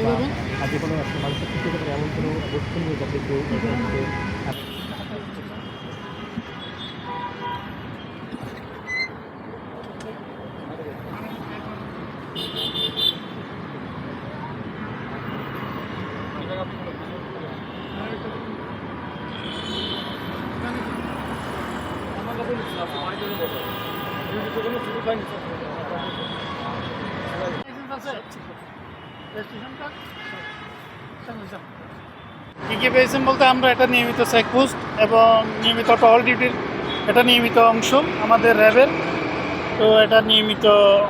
যাবেন আর যে কোনো মানুষের ক্ষতি হতে পারে এমন কোনো বস্তু নিয়ে যাতে কেউ কী কী পেয়েছেন বলতে আমরা এটা নিয়মিত চেকপোস্ট এবং নিয়মিত টহল ডিউটির এটা নিয়মিত অংশ আমাদের র্যাবের। তো এটা নিয়মিত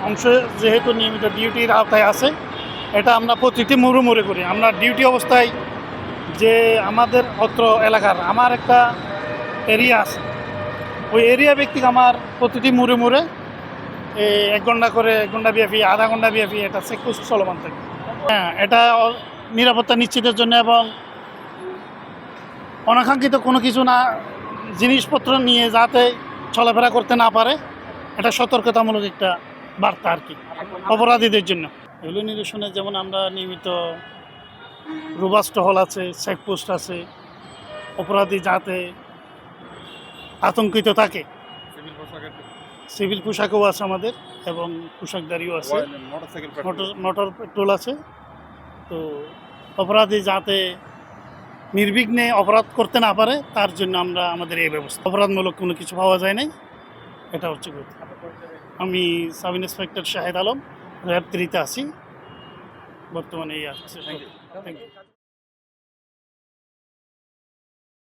অংশ যেহেতু নিয়মিত ডিউটির আওতায় আছে, এটা আমরা প্রতিটি মোড়ে মোড়ে করি। আমরা ডিউটি অবস্থায় যে আমাদের অত্র এলাকার আমার একটা এরিয়া আছে, ওই এরিয়া ভিত্তিক আমার প্রতিটি মোড়ে মোড়ে 1 ঘন্টা করে 1 ঘন্টা ব্যাপী, আধা ঘন্টা ব্যাপী এটা চেকপোস্ট চলমান থাকে। হ্যাঁ, এটা নিরাপত্তা নিশ্চিতের জন্য এবং অনাকাঙ্ক্ষিত কোনো কিছু না জিনিসপত্র নিয়ে যাতে চলাফেরা করতে না পারে, এটা সতর্কতামূলক একটা বার্তা আর কি অপরাধীদের জন্য। এগুলো নিরসনে যেমন আমরা নিয়মিত রোবাস্ট হল আছে, চেকপোস্ট আছে, অপরাধী যাতে আতঙ্কিত থাকে। সিভিল পোশাকও আছে আমাদের এবং পোশাকধারীও আছে, মোটর পেট্রোল আছে। তো অপরাধী যাতে নির্বিঘ্নে অপরাধ করতে না পারে তার জন্য আমরা আমাদের এই ব্যবস্থা। অপরাধমূলক কোনো কিছু পাওয়া যায় নাই, এটা হচ্ছে কথা। আমি sub inspector Shahed Alam, RAB 3-তে আছি বর্তমানে। এই আছে। Thank you.